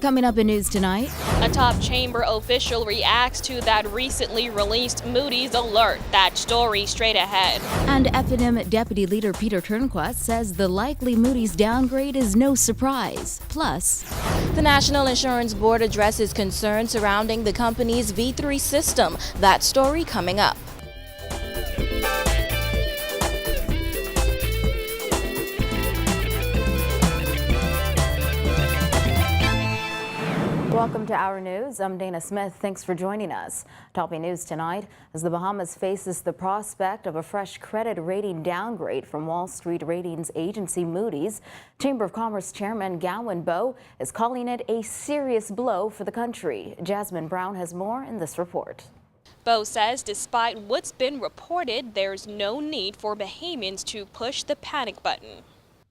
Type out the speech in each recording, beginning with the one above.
Coming up in News Tonight. A top chamber official reacts to that recently released Moody's alert. That story straight ahead. And F&M Deputy Leader Peter Turnquist says the likely Moodys downgrade is no surprise. Plus, the National Insurance Board addresses concerns surrounding the company's V3 system. That story coming up. welcome to Our News. I'm Dana Smith. Thanks for joining us. Topping news tonight as the Bahamas faces the prospect of a fresh credit rating downgrade from Wall Street ratings agency Moody's. Chamber of Commerce Chairman Gowan Bowe is calling it a serious blow for the country. Jasmine Brown has more in this report. Bowe says despite what's been reported, there's no need for Bahamians to push the panic button.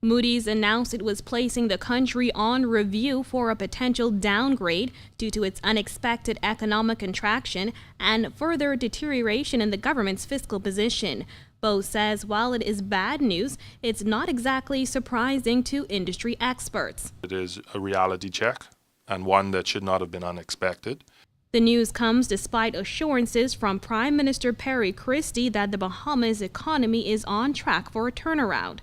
Moody's announced it was placing the country on review for a potential downgrade due to its unexpected economic contraction and further deterioration in the government's fiscal position. Bowe says while it is bad news, it's not exactly surprising to industry experts. It is a reality check and one that should not have been unexpected. The news comes despite assurances from Prime Minister Perry Christie that the Bahamas economy is on track for a turnaround.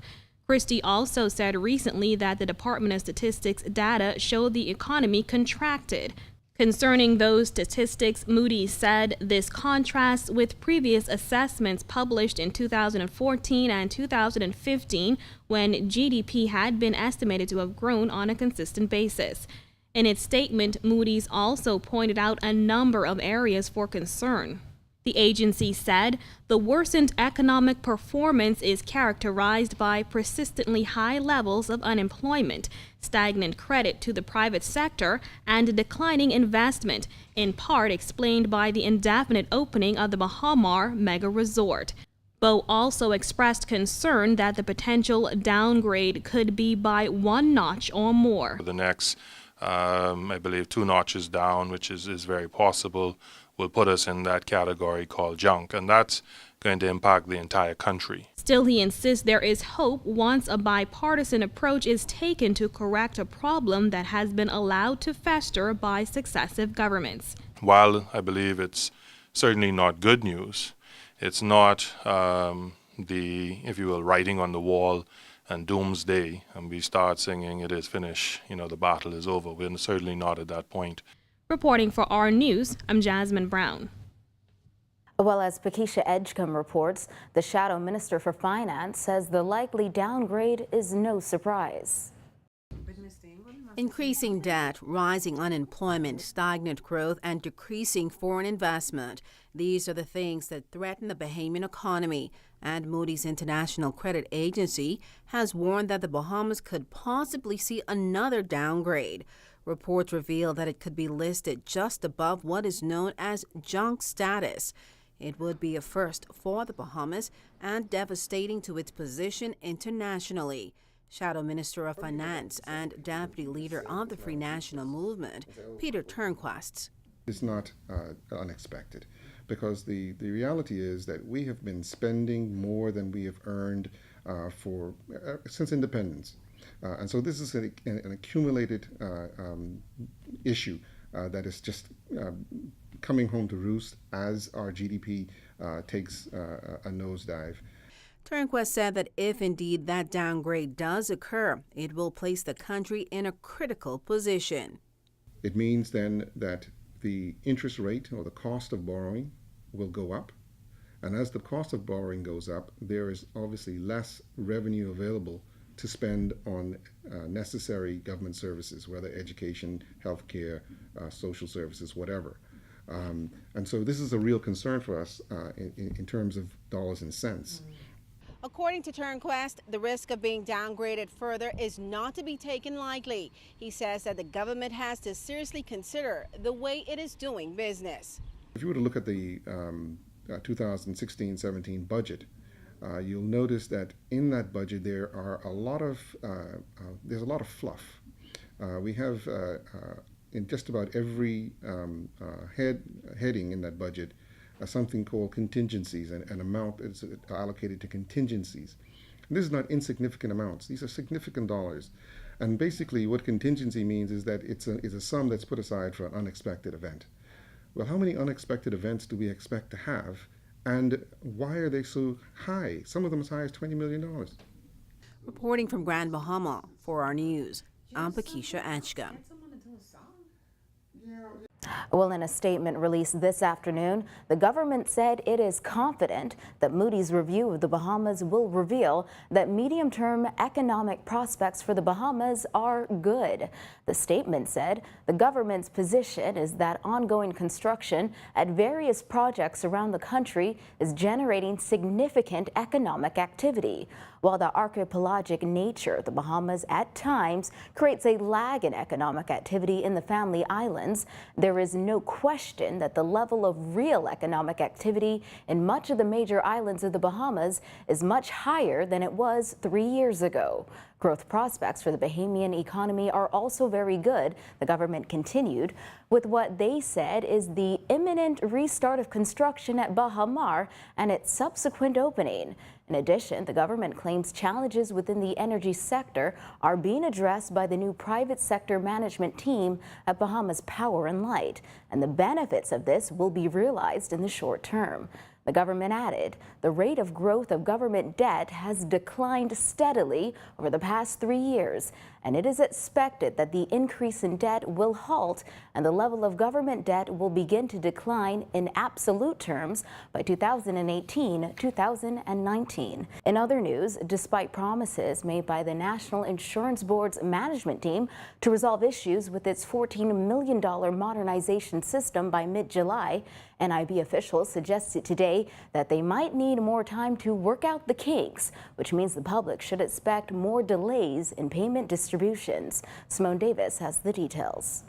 Christie also said recently that the Department of Statistics data showed the economy contracted. Concerning those statistics, Moody's said this contrasts with previous assessments published in 2014 and 2015 when GDP had been estimated to have grown on a consistent basis. In its statement, Moody's also pointed out a number of areas for concern. The agency said the worsened economic performance is characterized by persistently high levels of unemployment, stagnant credit to the private sector, and declining investment, in part explained by the indefinite opening of the Bahamar mega resort. Bowe also expressed concern that the potential downgrade could be by one notch or more. The next, I believe, 2 notches down, which is very possible, will put us in that category called junk, and that's going to impact the entire country. Still, he insists there is hope once a bipartisan approach is taken to correct a problem that has been allowed to fester by successive governments. While I believe it's certainly not good news, it's not if you will, writing on the wall and doomsday, and we start singing it is finished, the battle is over. We're certainly not at that point. Reporting for Our News, I'm Jasmine Brown. Well, as Pakisha Edgecombe reports, the Shadow Minister for Finance says the likely downgrade is no surprise. Increasing debt, rising unemployment, stagnant growth, and decreasing foreign investment. These are the things that threaten the Bahamian economy. And Moody's International Credit Agency has warned that the Bahamas could possibly see another downgrade. Reports reveal that it could be listed just above what is known as junk status. It would be a first for the Bahamas and devastating to its position internationally. Shadow Minister of Finance and Deputy Leader of the Free National Movement, Peter Turnquist. It's not unexpected because the reality is that we have been spending more than we have earned since independence. And so this is an accumulated issue that is just coming home to roost as our GDP takes a nosedive. Turnquist said that if indeed that downgrade does occur, it will place the country in a critical position. It means then that the interest rate or the cost of borrowing will go up. And as the cost of borrowing goes up, there is obviously less revenue available to spend on necessary government services, whether education, healthcare, social services, whatever. And so this is a real concern for us in terms of dollars and cents. According to Turnquist, the risk of being downgraded further is not to be taken lightly. He says that the government has to seriously consider the way it is doing business. If you were to look at the 2016-17 budget, you'll notice that in that budget there are there's a lot of fluff. We have in just about every heading in that budget something called contingencies, and an amount is allocated to contingencies. And this is not insignificant amounts. These are significant dollars. And basically what contingency means is that it's a sum that's put aside for an unexpected event. Well, how many unexpected events do we expect to have? And why are they so high? Some of them as high as $20 million. Reporting from Grand Bahama for our news, I'm Pakisha Anchka. Well, in a statement released this afternoon, the government said it is confident that Moody's review of the Bahamas will reveal that medium-term economic prospects for the Bahamas are good. The statement said the government's position is that ongoing construction at various projects around the country is generating significant economic activity. While the archipelagic nature of the Bahamas at times creates a lag in economic activity in the Family Islands, there is no question that the level of real economic activity in much of the major islands of the Bahamas is much higher than it was 3 years ago. Growth prospects for the Bahamian economy are also very good, the government continued, with what they said is the imminent restart of construction at Baha Mar and its subsequent opening. In addition, the government claims challenges within the energy sector are being addressed by the new private sector management team at Bahamas Power and Light, and the benefits of this will be realized in the short term. The government added the rate of growth of government debt has declined steadily over the past 3 years, and it is expected that the increase in debt will halt and the level of government debt will begin to decline in absolute terms by 2018-2019. In other news, despite promises made by the National Insurance Board's management team to resolve issues with its $14 million modernization system by mid-July, NIB officials suggested today that they might need more time to work out the kinks, which means the public should expect more delays in payment distributions. Simone Davis has the details.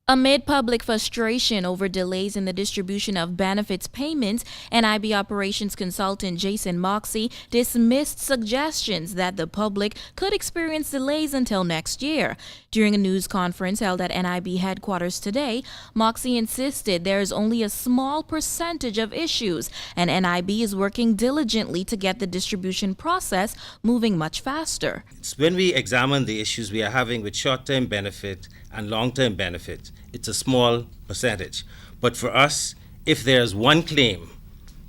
Amid public frustration over delays in the distribution of benefits payments, NIB operations consultant Jason Moxey dismissed suggestions that the public could experience delays until next year. During a news conference held at NIB headquarters today, Moxey insisted there is only a small percentage of issues, and NIB is working diligently to get the distribution process moving much faster. When we examine the issues we are having with short-term benefit and long-term benefit, it's a small percentage. But for us, if there's one claim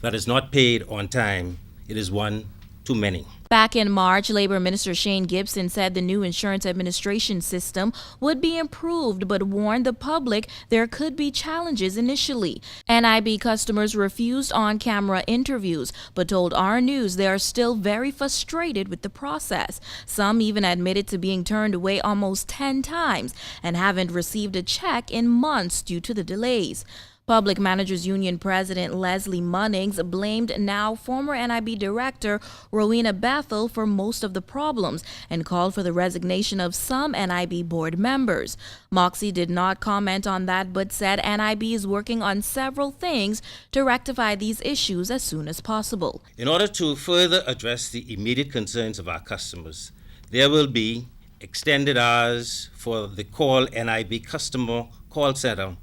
that is not paid on time, it is one too many. Back in March, Labor Minister Shane Gibson said the new insurance administration system would be improved, but warned the public there could be challenges initially. NIB customers refused on-camera interviews, but told our news they are still very frustrated with the process. Some even admitted to being turned away almost 10 times and haven't received a check in months due to the delays. Public Managers Union President Leslie Munnings blamed now former NIB Director Rowena Bethel for most of the problems and called for the resignation of some NIB board members. Moxey did not comment on that but said NIB is working on several things to rectify these issues as soon as possible. In order to further address the immediate concerns of our customers, there will be extended hours for the Call NIB customer call center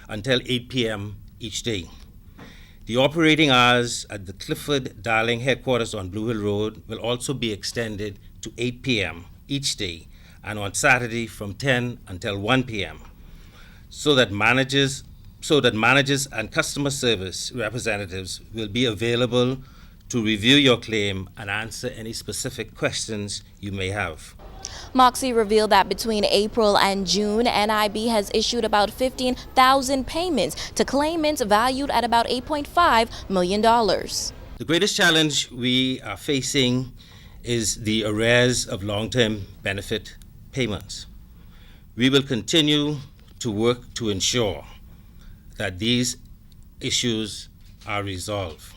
until 8 p.m. each day. The operating hours at the Clifford Darling headquarters on Blue Hill Road will also be extended to 8 p.m. each day, and on Saturday from 10 until 1 p.m. so that managers and customer service representatives will be available to review your claim and answer any specific questions you may have. Moxey revealed that between April and June, NIB has issued about 15,000 payments to claimants valued at about $8.5 million. The greatest challenge we are facing is the arrears of long-term benefit payments. We will continue to work to ensure that these issues are resolved.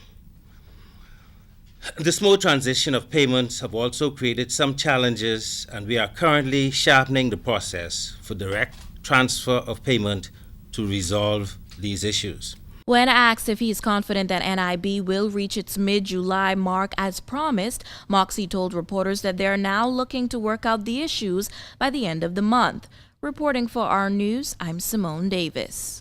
The smooth transition of payments have also created some challenges, and we are currently sharpening the process for direct transfer of payment to resolve these issues. When asked if he is confident that NIB will reach its mid-July mark as promised, Moxey told reporters that they are now looking to work out the issues by the end of the month. Reporting for our news, I'm Simone Davis.